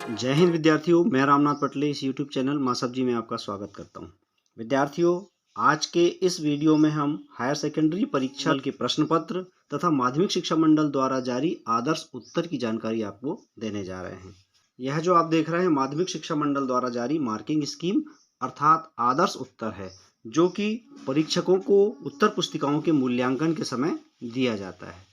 जय हिंद विद्यार्थियों, मैं रामनाथ पटले इस YouTube चैनल माँ सब्जी में आपका स्वागत करता हूँ। विद्यार्थियों, आज के इस वीडियो में हम हायर सेकेंडरी परीक्षा के प्रश्न पत्र तथा माध्यमिक शिक्षा मंडल द्वारा जारी आदर्श उत्तर की जानकारी आपको देने जा रहे हैं। यह जो आप देख रहे हैं माध्यमिक शिक्षा मंडल द्वारा जारी मार्किंग स्कीम अर्थात आदर्श उत्तर है, जो कि परीक्षकों को उत्तर पुस्तिकाओं के मूल्यांकन के समय दिया जाता है।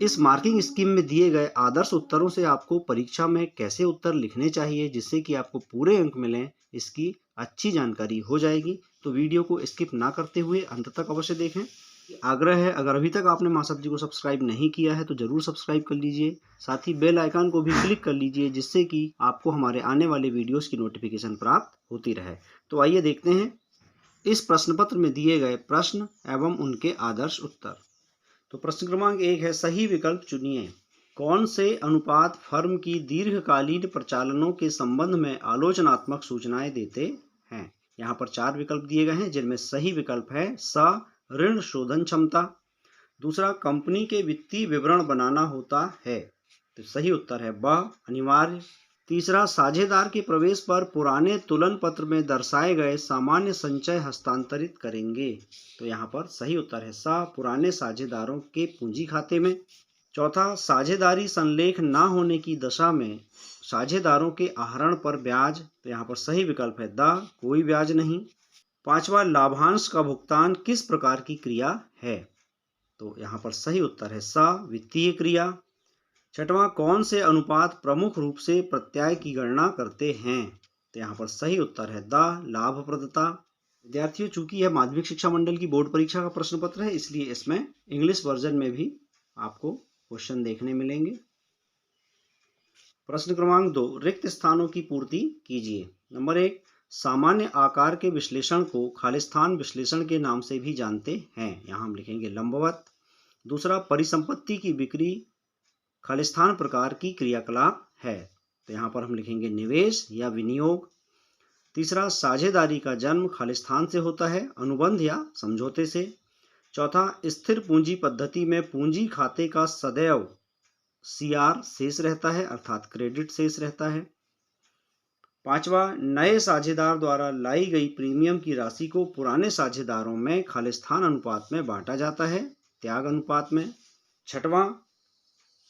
इस मार्किंग स्कीम में दिए गए आदर्श उत्तरों से आपको परीक्षा में कैसे उत्तर लिखने चाहिए जिससे कि आपको पूरे अंक मिलें, इसकी अच्छी जानकारी हो जाएगी। तो वीडियो को स्किप ना करते हुए अंत तक अवश्य देखें। आग्रह है, अगर अभी तक आपने माँ सब्जी को सब्सक्राइब नहीं किया है तो जरूर सब्सक्राइब कर लीजिए। साथ ही बेल आइकन को भी क्लिक कर लीजिए जिससे कि आपको हमारे आने वाले वीडियोस की नोटिफिकेशन प्राप्त होती रहे। तो आइए देखते हैं इस प्रश्न पत्र में दिए गए प्रश्न एवं उनके आदर्श उत्तर। तो प्रश्न क्रमांक 1 है, सही विकल्प चुनिए। कौन से अनुपात फर्म की दीर्घकालीन प्रचालनों के संबंध में आलोचनात्मक सूचनाएं देते हैं? यहाँ पर 4 विकल्प दिए गए हैं जिनमें सही विकल्प है स ऋण शोधन क्षमता। दूसरा, कंपनी के वित्तीय विवरण बनाना होता है, तो सही उत्तर है ब अनिवार्य। तीसरा, साझेदार के प्रवेश पर पुराने तुलन पत्र में दर्शाए गए सामान्य संचय हस्तांतरित करेंगे, तो यहाँ पर सही उत्तर है सा पुराने साझेदारों के पूंजी खाते में। चौथा, साझेदारी संलेख ना होने की दशा में साझेदारों के आहरण पर ब्याज, तो यहाँ पर सही विकल्प है द कोई ब्याज नहीं। पांचवा, लाभांश का भुगतान किस प्रकार की क्रिया है, तो यहाँ पर सही उत्तर है सा वित्तीय क्रिया। छठवां, कौन से अनुपात प्रमुख रूप से प्रत्यय की गणना करते हैं, तो यहाँ पर सही उत्तर है द लाभप्रदता। विद्यार्थियों, चूंकि यह माध्यमिक शिक्षा मंडल की बोर्ड परीक्षा का प्रश्न पत्र है इसलिए इसमें इंग्लिश वर्जन में भी आपको क्वेश्चन देखने मिलेंगे। प्रश्न क्रमांक 2, रिक्त स्थानों की पूर्ति कीजिए। नंबर 1, सामान्य आकार के विश्लेषण को खालिस्तान विश्लेषण के नाम से भी जानते हैं, यहाँ हम लिखेंगे लंबवत। दूसरा, परिसंपत्ति की बिक्री खालिस्तान प्रकार की क्रियाकलाप है, तो यहाँ पर हम लिखेंगे निवेश या विनियोग। तीसरा, साझेदारी का जन्म खालिस्तान से होता है, अनुबंध या समझौते से। चौथा, स्थिर पूंजी पद्धति में पूंजी खाते का सदैव सीआर शेष रहता है अर्थात क्रेडिट शेष रहता है। पांचवा, नए साझेदार द्वारा लाई गई प्रीमियम की राशि को पुराने साझेदारों में खालिस्तान अनुपात में बांटा जाता है, त्याग अनुपात में। छठवां,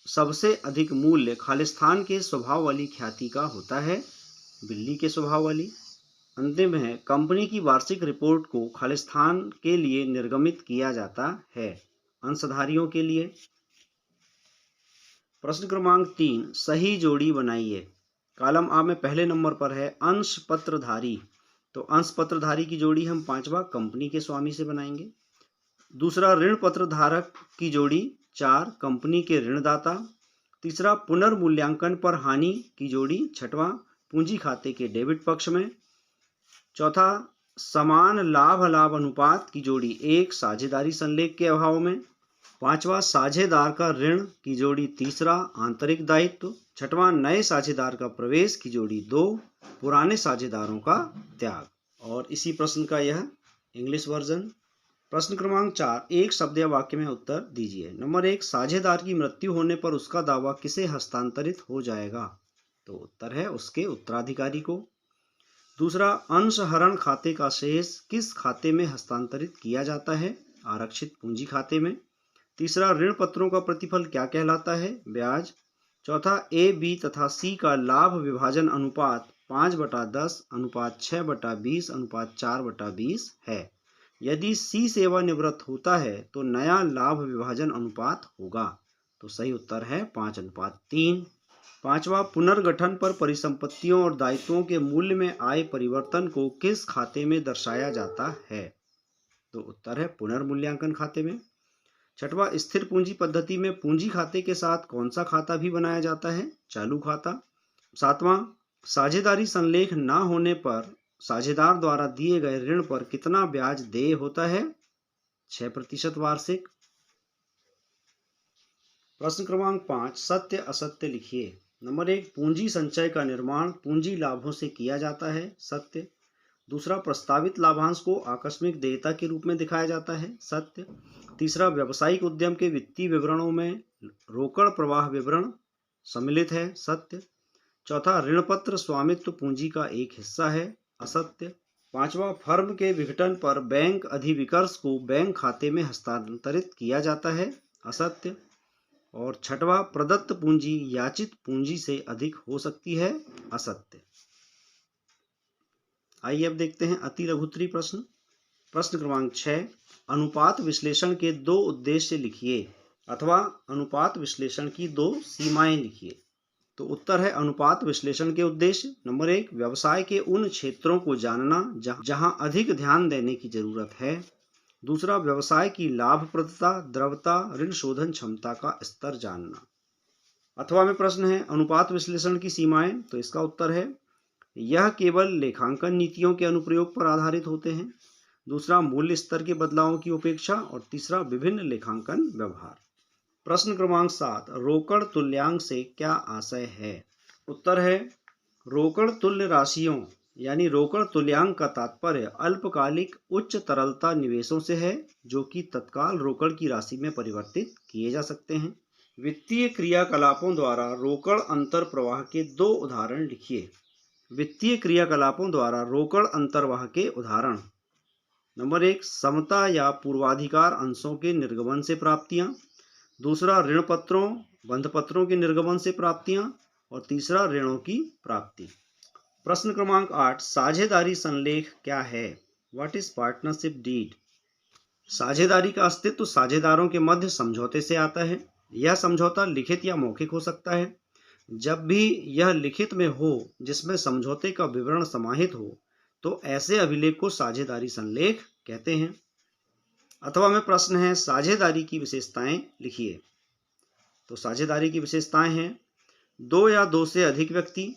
सबसे अधिक मूल्य खालिस्तान के स्वभाव वाली ख्याति का होता है, बिल्ली के स्वभाव वाली। अंतिम है, कंपनी की वार्षिक रिपोर्ट को खालिस्तान के लिए निर्गमित किया जाता है, अंशधारियों के लिए। प्रश्न क्रमांक 3, सही जोड़ी बनाइए। कॉलम आ में पहले नंबर पर है अंश पत्रधारी, तो अंश पत्रधारी की जोड़ी हम 5वां कंपनी के स्वामी से बनाएंगे। दूसरा, ऋण पत्रधारक की जोड़ी 4 कंपनी के ऋणदाता। तीसरा, पुनर्मूल्यांकन पर हानि की जोड़ी 6वां पूंजी खाते के डेबिट पक्ष में। चौथा, समान लाभ लाभ अनुपात की जोड़ी 1 साझेदारी संलेख के अभाव में। 5वां, साझेदार का ऋण की जोड़ी 3 आंतरिक दायित्व। 6वां, नए साझेदार का प्रवेश की जोड़ी 2 पुराने साझेदारों का त्याग। और इसी प्रश्न का यह इंग्लिश वर्जन। प्रश्न क्रमांक 4, एक शब्द या वाक्य में उत्तर दीजिए। नंबर 1, साझेदार की मृत्यु होने पर उसका दावा किसे हस्तांतरित हो जाएगा, तो उत्तर है उसके उत्तराधिकारी को। दूसरा, अंशहरण खाते का शेष किस खाते में हस्तांतरित किया जाता है, आरक्षित पूंजी खाते में। तीसरा, ऋण पत्रों का प्रतिफल क्या कहलाता है, ब्याज। चौथा, ए बी तथा सी का लाभ विभाजन अनुपात 5/10 अनुपात 6/20 अनुपात 4/20 है। यदि सी सेवानिवृत्त होता है तो नया लाभ विभाजन अनुपात होगा, तो सही उत्तर है 5/3। 5वां, पुनर्गठन पर परिसंपत्तियों और दायित्वों के मूल्य में आए परिवर्तन को किस खाते में दर्शाया जाता है, तो उत्तर है पुनर्मूल्यांकन खाते में। 6वां, स्थिर पूंजी पद्धति में पूंजी खाते के साथ कौन सा खाता भी बनाया जाता है, चालू खाता। 7वां, साझेदारी संलेख ना होने पर साझेदार द्वारा दिए गए ऋण पर कितना ब्याज देय होता है, 6% वार्षिक। प्रश्न क्रमांक 5, सत्य असत्य लिखिए। नंबर 1, पूंजी संचय का निर्माण पूंजी लाभों से किया जाता है, सत्य। दूसरा, प्रस्तावित लाभांश को आकस्मिक देयता के रूप में दिखाया जाता है, सत्य। तीसरा, व्यावसायिक उद्यम के वित्तीय विवरणों में रोकड़ प्रवाह विवरण सम्मिलित है, सत्य। चौथा, ऋण पत्र स्वामित्व पूंजी का एक हिस्सा है, असत्य। पांचवा, फर्म के विघटन पर बैंक अधिविकर्ष को बैंक खाते में हस्तांतरित किया जाता है, असत्य। और छठवा, प्रदत्त पूंजी याचित पूंजी से अधिक हो सकती है, असत्य। आइए अब देखते हैं अति लघुत्तरीय प्रश्न। प्रश्न क्रमांक 6, अनुपात विश्लेषण के दो उद्देश्य लिखिए अथवा अनुपात विश्लेषण की दो सीमाएं लिखिए। तो उत्तर है अनुपात विश्लेषण के उद्देश्य। नंबर 1, व्यवसाय के उन क्षेत्रों को जानना जहां अधिक ध्यान देने की जरूरत है। दूसरा, व्यवसाय की लाभप्रदता, द्रव्यता, ऋण शोधन क्षमता का स्तर जानना। अथवा में प्रश्न है अनुपात विश्लेषण की सीमाएं। तो इसका उत्तर है यह केवल लेखांकन नीतियों के अनुप्रयोग पर आधारित होते हैं। दूसरा, मूल्य स्तर के बदलावों की उपेक्षा। और तीसरा, विभिन्न लेखांकन व्यवहार। प्रश्न क्रमांक 7, रोकड़ तुल्यांक से क्या आशय है? उत्तर है रोकड़ तुल्य राशियों यानी रोकड़ तुल्यांक का तात्पर्य अल्पकालिक उच्च तरलता निवेशों से है जो कि तत्काल रोकड़ की राशि में परिवर्तित किए जा सकते हैं। वित्तीय क्रियाकलापों द्वारा रोकड़ अंतर प्रवाह के दो उदाहरण लिखिए। वित्तीय क्रियाकलापों द्वारा रोकड़ अंतर्वाह के उदाहरण। नंबर 1, समता या पूर्वाधिकार अंशों के निर्गमन से प्राप्तियां। दूसरा, ऋण पत्रों बंधपत्रों के निर्गमन से प्राप्तियां। और तीसरा, ऋणों की प्राप्ति। प्रश्न क्रमांक 8, साझेदारी संलेख क्या है? What is partnership deed? साझेदारी का अस्तित्व साझेदारों के मध्य समझौते से आता है। यह समझौता लिखित या मौखिक हो सकता है। जब भी यह लिखित में हो जिसमें समझौते का विवरण समाहित हो तो ऐसे अभिलेख को साझेदारी संलेख कहते हैं। अथवा में प्रश्न है साझेदारी की विशेषताएं लिखिए। तो साझेदारी की विशेषताएं हैं दो या दो से अधिक व्यक्ति।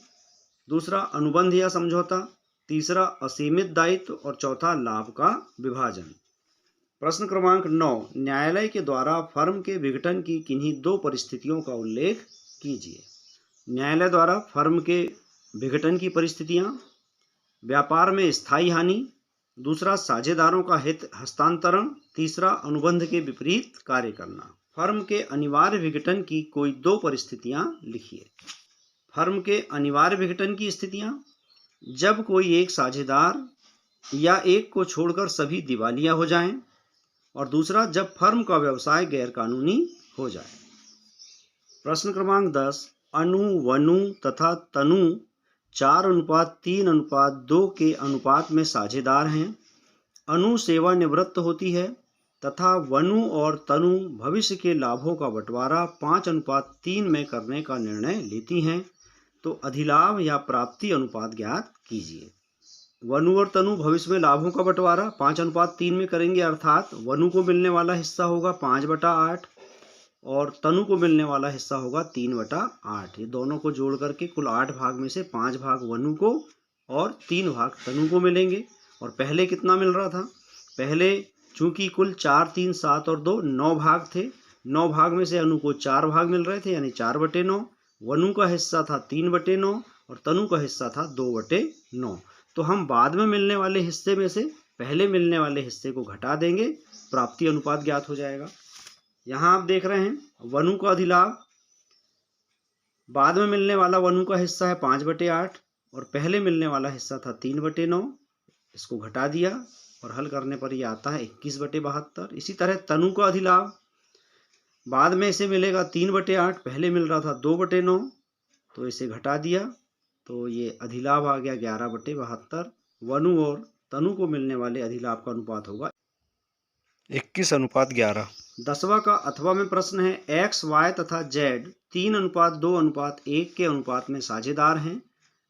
दूसरा, अनुबंध या समझौता। तीसरा, असीमित दायित्व। और चौथा, लाभ का विभाजन। प्रश्न क्रमांक 9, न्यायालय के द्वारा फर्म के विघटन की किन्हीं दो परिस्थितियों का उल्लेख कीजिए। न्यायालय द्वारा फर्म के विघटन की परिस्थितियां। व्यापार में स्थायी हानि। दूसरा, साझेदारों का हित हस्तांतरण। तीसरा, अनुबंध के विपरीत कार्य करना। फर्म के अनिवार्य विघटन की कोई दो परिस्थितियां लिखिए। फर्म के अनिवार्य विघटन की स्थितियां, जब कोई एक साझेदार या एक को छोड़कर सभी दिवालिया हो जाएं। और दूसरा, जब फर्म का व्यवसाय गैरकानूनी हो जाए। प्रश्न क्रमांक 10, अनु, वनु तथा तनु 4:3:2 के अनुपात में साझेदार हैं। अनु सेवानिवृत्त होती है तथा वनु और तनु भविष्य के लाभों का बंटवारा 5:3 में करने का निर्णय लेती हैं। तो अधिलाभ या प्राप्ति अनुपात ज्ञात कीजिए। वनु और तनु भविष्य में लाभों का बंटवारा 5:3 में करेंगे, अर्थात वनु को मिलने वाला हिस्सा होगा 5/8 और तनु को मिलने वाला हिस्सा होगा 3/8। ये दोनों को जोड़ करके कुल 8 भाग में से 5 भाग वनु को और 3 भाग तनु को मिलेंगे। और पहले कितना मिल रहा था? पहले चूंकि कुल 4, 3, 7 और 2 9 भाग थे। 9 भाग में से अनु को 4 भाग मिल रहे थे यानी 4/9। वनु का हिस्सा था 3/9 और तनु का हिस्सा था 2/9। तो हम बाद में मिलने वाले हिस्से में से पहले मिलने वाले हिस्से को घटा देंगे, प्राप्ति अनुपात ज्ञात हो जाएगा। यहाँ आप देख रहे हैं वनु का अधिलाभ, बाद में मिलने वाला वनु का हिस्सा है 5/8 और पहले मिलने वाला हिस्सा था 3/9। इसको घटा दिया और हल करने पर यह आता है 21/72। इसी तरह तनु का अधिलाभ, बाद में इसे मिलेगा 3/8, पहले मिल रहा था 2/9, तो इसे घटा दिया तो ये अधिलाभ आ गया 11/72। वनु और तनु को मिलने वाले अधिलाभ का अनुपात होगा 21:11। 10वां का अथवा में प्रश्न है एक्स, वाई तथा जेड 3:2:1 के अनुपात में साझेदार हैं।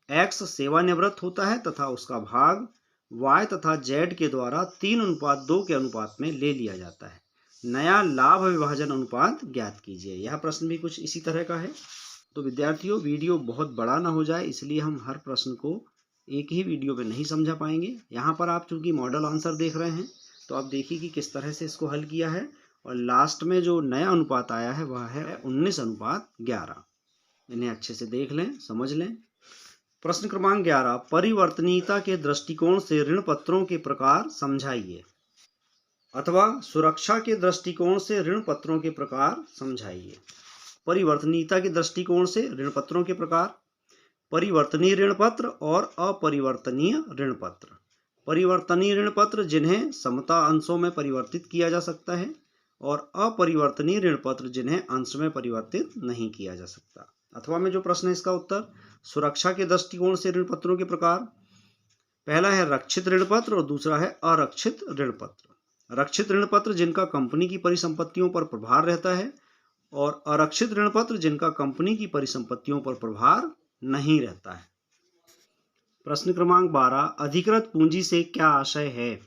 एक्स सेवानिवृत्त होता है तथा उसका भाग वाई तथा जेड के द्वारा 3:2 के अनुपात में ले लिया जाता है। नया लाभ विभाजन अनुपात ज्ञात कीजिए। यह प्रश्न भी कुछ इसी तरह का है। तो विद्यार्थियों, वीडियो बहुत बड़ा ना हो जाए इसलिए हम हर प्रश्न को एक ही वीडियो में नहीं समझा पाएंगे। यहाँ पर आप चूंकि मॉडल आंसर देख रहे हैं तो आप देखिए कि किस तरह से इसको हल किया है। और लास्ट में जो नया अनुपात आया है वह है 19:11। इन्हें अच्छे से देख लें, समझ लें। प्रश्न क्रमांक 11, परिवर्तनीयता के दृष्टिकोण से ऋण पत्रों के प्रकार समझाइए अथवा सुरक्षा के दृष्टिकोण से ऋण पत्रों के प्रकार समझाइए। परिवर्तनीयता के दृष्टिकोण से ऋण पत्रों के प्रकार। परिवर्तनीय ऋण पत्र और अपरिवर्तनीय ऋण पत्र। परिवर्तनीय ऋण पत्र जिन्हें समता अंशों में परिवर्तित किया जा सकता है और अपरिवर्तनीय ऋण पत्र जिन्हें अंश में परिवर्तित नहीं किया जा सकता। अथवा में जो प्रश्न है इसका उत्तर, सुरक्षा के दृष्टिकोण से ऋण पत्रों के प्रकार, पहला है रक्षित ऋण पत्र और दूसरा है अरक्षित ऋण पत्र। रक्षित ऋण पत्र जिनका कंपनी की परिसंपत्तियों पर प्रभार रहता है और अरक्षित ऋण पत्र जिनका कंपनी की परिसंपत्तियों पर प्रभार नहीं रहता है। प्रश्न क्रमांक 12, अधिकृत पूंजी से क्या आशय है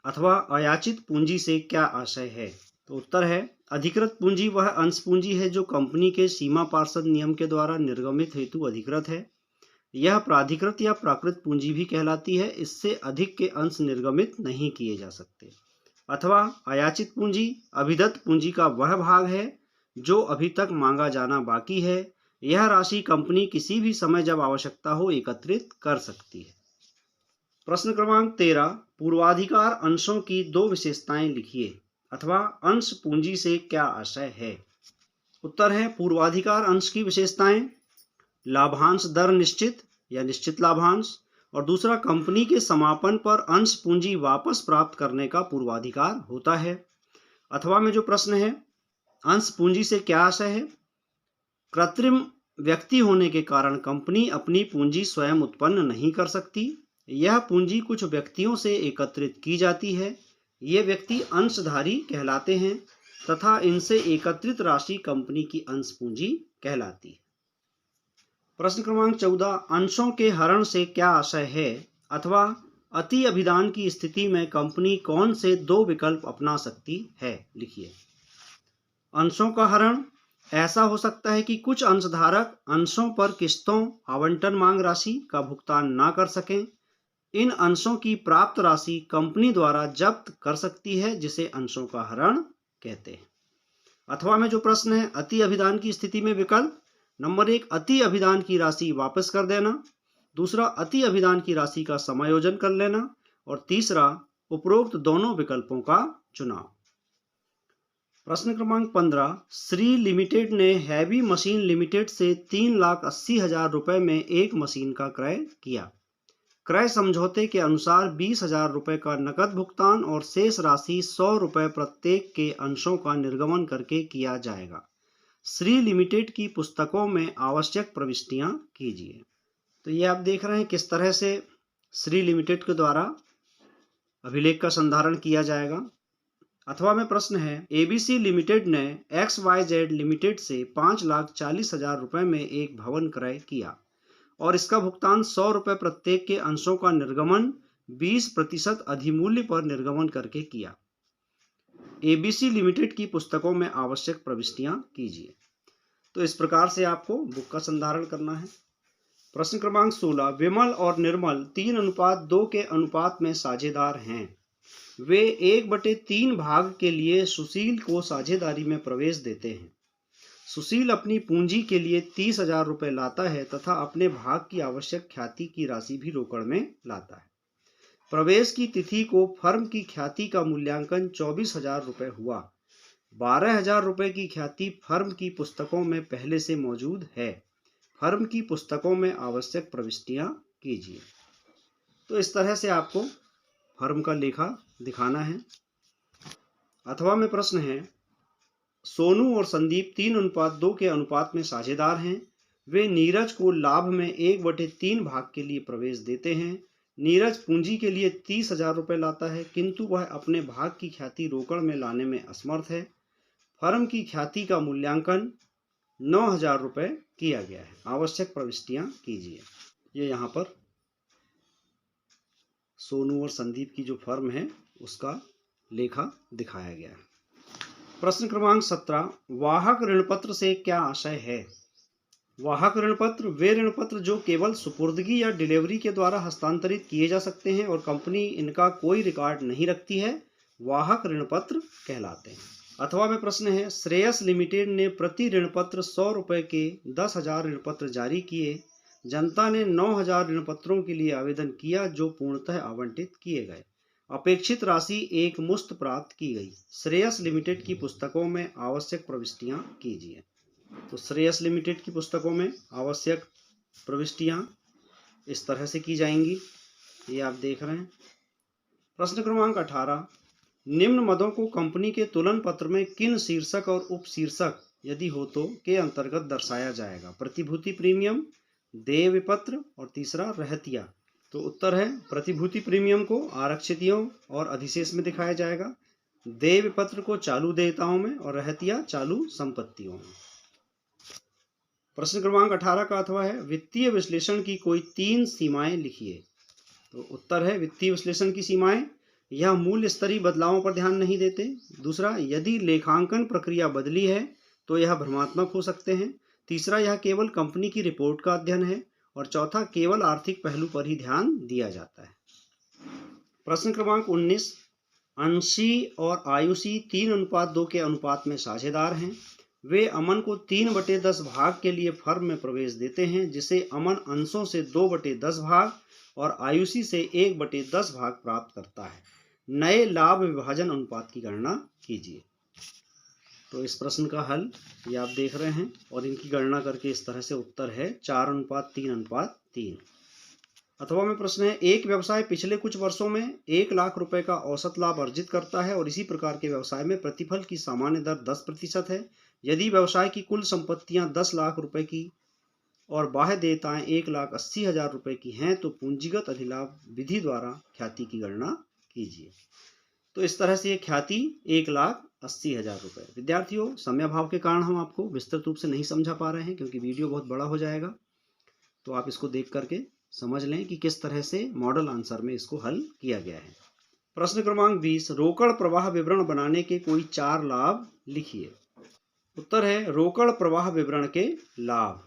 अथवा अयाचित पूंजी से क्या आशय है। तो उत्तर है, अधिकृत पूंजी वह अंश पूंजी है जो कंपनी के सीमा पार्षद नियम के द्वारा निर्गमित हेतु अधिकृत है। यह प्राधिकृत या प्राकृत पूंजी भी कहलाती है। इससे अधिक के अंश निर्गमित नहीं किए जा सकते। अथवा अयाचित पूंजी अभिदत्त पूंजी का वह भाग है जो अभी तक मांगा जाना बाकी है। यह राशि कंपनी किसी भी समय जब आवश्यकता हो एकत्रित कर सकती है। प्रश्न क्रमांक 13, पूर्वाधिकार अंशों की दो विशेषताएं लिखिए अथवा अंश पूंजी से क्या आशय है। उत्तर है, पूर्वाधिकार अंश की विशेषताएं, लाभांश दर निश्चित या निश्चित लाभांश, और दूसरा कंपनी के समापन पर अंश पूंजी वापस प्राप्त करने का पूर्वाधिकार होता है। अथवा में जो प्रश्न है, अंश पूंजी से क्या आशय है, कृत्रिम व्यक्ति होने के कारण कंपनी अपनी पूंजी स्वयं उत्पन्न नहीं कर सकती। यह पूंजी कुछ व्यक्तियों से एकत्रित की जाती है। ये व्यक्ति अंशधारी कहलाते हैं तथा इनसे एकत्रित राशि कंपनी की अंश पूंजी कहलाती है। प्रश्न क्रमांक 14, अंशों के हरण से क्या आशय है अथवा अति अभिदान की स्थिति में कंपनी कौन से दो विकल्प अपना सकती है। लिखिए। अंशों का हरण ऐसा हो सकता है कि कुछ अंशधारक अंशों पर किस्तों आवंटन मांग राशि का भुगतान ना कर सकें। इन अंशों की प्राप्त राशि कंपनी द्वारा जब्त कर सकती है, जिसे अंशों का हरण कहते हैं। अथवा में जो प्रश्न है, अति अभिदान की स्थिति में विकल्प, नंबर 1 अति अभिदान की राशि वापस कर देना, दूसरा अति अभिदान की राशि का समायोजन कर लेना और तीसरा उपरोक्त दोनों विकल्पों का चुनाव। प्रश्न क्रमांक 15, श्री लिमिटेड ने हैवी मशीन लिमिटेड से 3,80,000 रुपए में एक मशीन का क्रय किया। क्रय समझौते के अनुसार 20,000 रुपए का नकद भुगतान और शेष राशि 100 रुपए प्रत्येक के अंशों का निर्गमन करके किया जाएगा। श्री लिमिटेड की पुस्तकों में आवश्यक प्रविष्टियां कीजिए। तो ये आप देख रहे हैं किस तरह से श्री लिमिटेड के द्वारा अभिलेख का संधारण किया जाएगा। अथवा में प्रश्न है, एबीसी लिमिटेड ने XYZ लिमिटेड से 5,40,000 रुपए में एक भवन क्रय किया और इसका भुगतान 100 रुपए प्रत्येक के अंशों का निर्गमन 20% अधिमूल्य पर निर्गमन करके किया। एबीसी लिमिटेड की पुस्तकों में आवश्यक प्रविष्टियां कीजिए। तो इस प्रकार से आपको बुक का संधारण करना है। प्रश्न क्रमांक 16, विमल और निर्मल 3:2 के अनुपात में साझेदार हैं। वे 1/3 भाग के लिए सुशील को साझेदारी में प्रवेश देते हैं। सुशील अपनी पूंजी के लिए 30,000 रुपए लाता है तथा अपने भाग की आवश्यक ख्याति की राशि भी रोकड़ में लाता है। प्रवेश की तिथि को फर्म की ख्याति का मूल्यांकन 24,000 रुपए हुआ। 12,000 रुपए की ख्याति फर्म की पुस्तकों में पहले से मौजूद है। फर्म की पुस्तकों में आवश्यक प्रविष्टियां कीजिए। तो इस तरह से आपको फर्म का लेखा दिखाना है। अथवा में प्रश्न है, सोनू और संदीप 3:2 के अनुपात में साझेदार हैं। वे नीरज को लाभ में 1/3 भाग के लिए प्रवेश देते हैं। नीरज पूंजी के लिए 30,000 रुपए लाता है किंतु वह अपने भाग की ख्याति रोकड़ में लाने में असमर्थ है। फर्म की ख्याति का मूल्यांकन 9,000 रुपए किया गया है। आवश्यक प्रविष्टियां कीजिए। ये यहाँ पर सोनू और संदीप की जो फर्म है उसका लेखा दिखाया गया है। प्रश्न क्रमांक 17, वाहक ऋणपत्र से क्या आशय है। वाहक ऋणपत्र वे ऋणपत्र जो केवल सुपुर्दगी या डिलीवरी के द्वारा हस्तांतरित किए जा सकते हैं और कंपनी इनका कोई रिकॉर्ड नहीं रखती है, वाहक ऋणपत्र कहलाते हैं। अथवा में प्रश्न है, श्रेयस लिमिटेड ने प्रति ऋणपत्र 100 रुपए के 10,000 ऋणपत्र जारी किए। जनता ने 9,000 ऋणपत्रों के लिए आवेदन किया जो पूर्णतः आवंटित किए गए। अपेक्षित राशि एक मुश्त प्राप्त की गई। श्रेयस लिमिटेड की पुस्तकों में आवश्यक प्रविष्टियां कीजिए। तो श्रेयस लिमिटेड की पुस्तकों में आवश्यक प्रविष्टियां इस तरह से की जाएंगी, ये आप देख रहे हैं। प्रश्न क्रमांक 18, निम्न मदों को कंपनी के तुलन पत्र में किन शीर्षक और उपशीर्षक यदि हो तो के अंतर्गत दर्शाया जाएगा? प्रतिभूति प्रीमियम, देय विपत्र और तीसरा रहतिया। तो उत्तर है प्रतिभूति प्रीमियम को आरक्षितियों और अधिशेष में दिखाया जाएगा, देय विपत्र को चालू देयताओं में और रहतिया चालू संपत्तियों में। प्रश्न क्रमांक 18 का अथवा है वित्तीय विश्लेषण की कोई 3 सीमाएं लिखिए। तो उत्तर है वित्तीय विश्लेषण की सीमाएं, यह मूल्य स्तरीय बदलावों पर ध्यान नहीं देते। दूसरा, यदि लेखांकन प्रक्रिया बदली है तो यह भ्रमात्मक हो सकते हैं। तीसरा, यह केवल कंपनी की रिपोर्ट का अध्ययन है। और चौथा, केवल आर्थिक पहलू पर ही ध्यान दिया जाता है। प्रश्न क्रमांक 19, अंशी और आयुषी 3:2 के अनुपात में साझेदार हैं। वे अमन को 3/10 भाग के लिए फर्म में प्रवेश देते हैं, जिसे अमन अंशों से 2/10 भाग और आयुषी से 1/10 भाग प्राप्त करता है। नए लाभ विभाजन अनुपात की गणना कीजिए। तो इस प्रश्न का हल ये आप देख रहे हैं और इनकी गणना करके इस तरह से उत्तर है 4:3:3। अथवा में प्रश्न है एक व्यवसाय पिछले कुछ वर्षों में 1 लाख रुपए का औसत लाभ अर्जित करता है और इसी प्रकार के व्यवसाय में प्रतिफल की सामान्य दर 10% है। यदि व्यवसाय की कुल संपत्तियां 10 लाख रुपए की और बाह्य देयताएं 1,80,000 रुपए की हैं तो पूंजीगत अधिलाभ विधि द्वारा ख्याति की गणना कीजिए। तो इस तरह से ये ख्याति 1,80,000 रुपए। विद्यार्थियों, समयाभाव के कारण हम आपको विस्तृत रूप से नहीं समझा पा रहे हैं क्योंकि वीडियो बहुत बड़ा हो जाएगा, तो आप इसको देख करके समझ लें कि किस तरह से मॉडल आंसर में इसको हल किया गया है। प्रश्न क्रमांक 20, रोकड़ प्रवाह विवरण बनाने के कोई 4 लाभ लिखिए। उत्तर है रोकड़ प्रवाह विवरण के लाभ।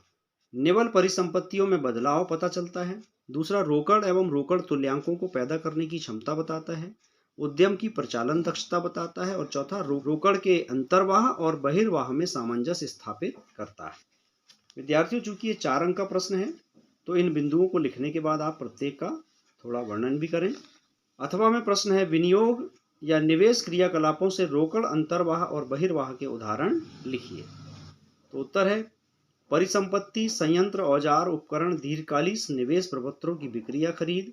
निवल परिसंपत्तियों में बदलाव पता चलता है। दूसरा, रोकड़ एवं रोकड़ तुल्यांकों को पैदा करने की क्षमता बताता है। उद्यम की प्रचालन दक्षता बताता है। और चौथा, रोकड़ के अंतर्वाह और बहिर्वाह में सामंजस्य स्थापित करता है। विद्यार्थियों, चूंकि ये 4 अंक का प्रश्न है तो इन बिंदुओं को लिखने के बाद आप प्रत्येक का थोड़ा वर्णन भी करें। अथवा में प्रश्न है विनियोग या निवेश क्रियाकलापों से रोकड़ अंतर्वाह और बहिर्वाह के उदाहरण लिखिए। तो उत्तर है परिसंपत्ति, संयंत्र, औजार, उपकरण, दीर्घकालीन निवेश प्रपत्रों की बिक्री या खरीद।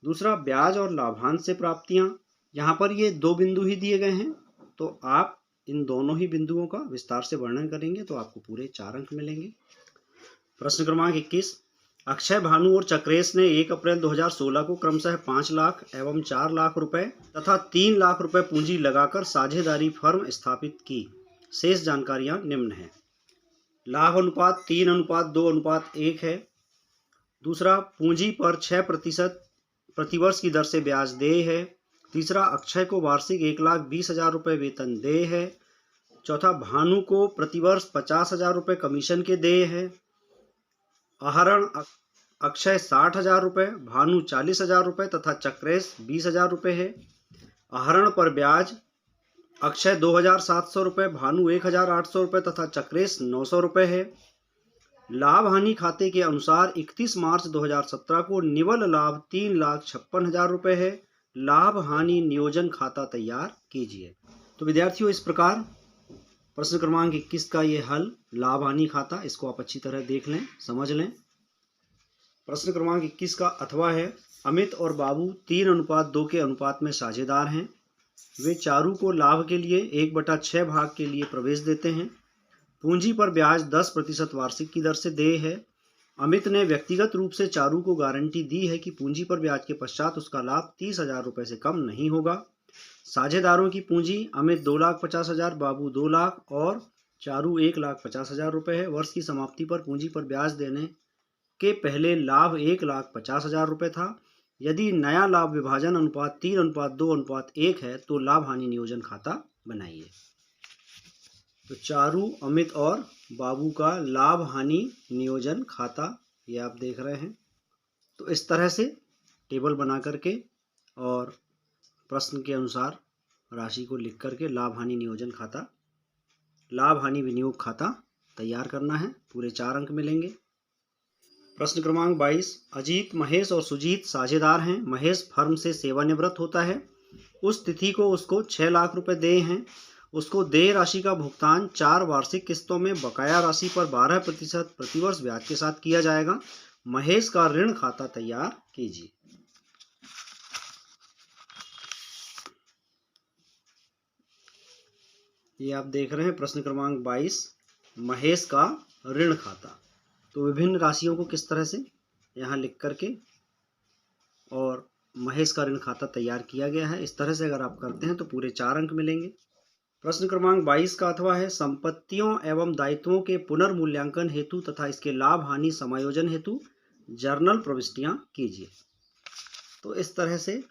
दूसरा, ब्याज और लाभांश से प्राप्तियां। यहाँ पर ये 2 बिंदु ही दिए गए हैं तो आप इन दोनों ही बिंदुओं का विस्तार से वर्णन करेंगे तो आपको पूरे 4 अंक मिलेंगे। प्रश्न क्रमांक 21, अक्षय, भानु और चक्रेश ने 1 अप्रैल 2016 को क्रमशः 5 लाख एवं 4 लाख रुपए तथा 3 लाख रुपए पूंजी लगाकर साझेदारी फर्म स्थापित की। शेष जानकारियां निम्न हैं। लाभ अनुपात 3:2:1 है। दूसरा, पूंजी पर 6% प्रतिवर्ष की दर से ब्याज देय है। तीसरा, अक्षय को वार्षिक 1,20,000 रुपये वेतन देय है। चौथा, भानु को प्रतिवर्ष 50,000 रुपये कमीशन के देय है। आहरण, अक्षय 60,000 रुपये, भानु 40,000 रुपये तथा चक्रेश 20,000 रुपये है। आहरण पर ब्याज, अक्षय 2,700 रुपये, भानु 1,800 रुपये तथा चक्रेश 900 रुपये है। लाभ हानि खाते के अनुसार 31 मार्च 2017 को निवल लाभ 3,56,000 रुपये है। लाभ हानि नियोजन खाता तैयार कीजिए। तो विद्यार्थियों, इस प्रकार प्रश्न क्रमांक 21 का ये हल लाभ हानि खाता, इसको आप अच्छी तरह देख लें, समझ लें। प्रश्न क्रमांक 21 का अथवा है अमित और बाबू 3:2 के अनुपात में साझेदार हैं। वे चारू को लाभ के लिए 1/6 भाग के लिए प्रवेश देते हैं। पूंजी पर ब्याज 10% वार्षिक की दर से देय है। अमित ने व्यक्तिगत रूप से चारू को गारंटी दी है कि पूंजी पर ब्याज के पश्चात उसका लाभ 30,000 रुपये से कम नहीं होगा। साझेदारों की पूंजी अमित 2,50,000, बाबू 2 लाख और चारू 1,50,000 रुपये है। वर्ष की समाप्ति पर पूंजी पर ब्याज देने के पहले लाभ 1,50,000 रुपये था। यदि नया लाभ विभाजन अनुपात 3:2:1 है तो लाभ हानि नियोजन खाता बनाइए। तो चारू, अमित और बाबू का लाभ हानि नियोजन खाता ये आप देख रहे हैं। तो इस तरह से टेबल बना करके और प्रश्न के अनुसार राशि को लिख करके लाभ हानि नियोजन खाता, लाभ हानि विनियोग खाता तैयार करना है। पूरे 4 अंक मिलेंगे। प्रश्न क्रमांक 22, अजीत, महेश और सुजीत साझेदार हैं। महेश फर्म से सेवानिवृत्त होता है। उस तिथि को उसको 6 लाख रुपए देय हैं। उसको देय राशि का भुगतान 4 वार्षिक किस्तों में बकाया राशि पर 12% प्रतिवर्ष ब्याज के साथ किया जाएगा। महेश का ऋण खाता तैयार कीजिए। ये आप देख रहे हैं प्रश्न क्रमांक 22, महेश का ऋण खाता। तो विभिन्न राशियों को किस तरह से यहाँ लिख करके और महेश का ऋण खाता तैयार किया गया है। इस तरह से अगर आप करते हैं तो पूरे 4 अंक मिलेंगे। प्रश्न क्रमांक 22 का अथवा है, संपत्तियों एवं दायित्वों के पुनर्मूल्यांकन हेतु तथा इसके लाभ हानि समायोजन हेतु जर्नल प्रविष्टियां कीजिए। तो इस तरह से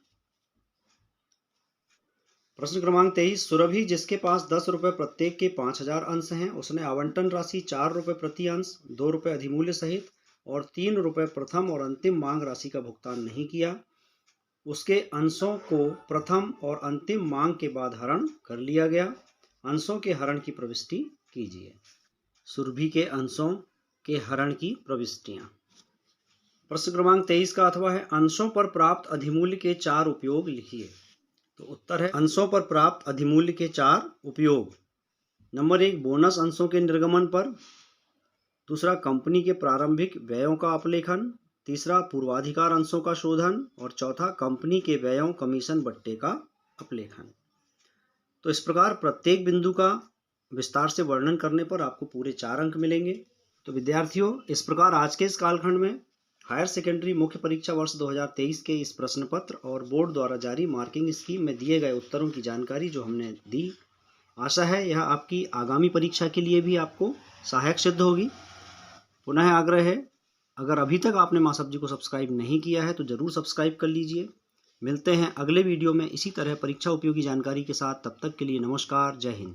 प्रश्न क्रमांक 23, सुरभि जिसके पास 10 रुपये प्रत्येक के 5000 अंश हैं, उसने आवंटन राशि 4 रुपये प्रति अंश, 2 रुपये अधिमूल्य सहित और 3 रुपये प्रथम और अंतिम मांग राशि का भुगतान नहीं किया। उसके अंशों को प्रथम और अंतिम मांग के बाद हरण कर लिया गया। अंशों के हरण की प्रविष्टि कीजिए। सुरभि के अंशों के हरण की प्रविष्टियां। प्रश्न क्रमांक 23 का अथवा है, अंशों पर प्राप्त अधिमूल्य के 4 उपयोग लिखिए। तो उत्तर है, अंशों पर प्राप्त अधिमूल्य के 4 उपयोग। नंबर 1, बोनस अंशों के निर्गमन पर। दूसरा, कंपनी के प्रारंभिक व्ययों का अपलेखन। तीसरा, पूर्वाधिकार अंशों का शोधन। और चौथा, कंपनी के व्ययों कमीशन बट्टे का अपलेखन। तो इस प्रकार प्रत्येक बिंदु का विस्तार से वर्णन करने पर आपको पूरे 4 अंक मिलेंगे। तो विद्यार्थियों, इस प्रकार आज के इस कालखंड में हायर सेकेंडरी मुख्य परीक्षा वर्ष 2023 के इस प्रश्न पत्र और बोर्ड द्वारा जारी मार्किंग स्कीम में दिए गए उत्तरों की जानकारी जो हमने दी, आशा है यह आपकी आगामी परीक्षा के लिए भी आपको सहायक सिद्ध होगी। पुनः आग्रह है, अगर अभी तक आपने माँ सब्जी को सब्सक्राइब नहीं किया है तो ज़रूर सब्सक्राइब कर लीजिए। मिलते हैं अगले वीडियो में इसी तरह परीक्षा उपयोगी जानकारी के साथ। तब तक के लिए नमस्कार, जय हिंद।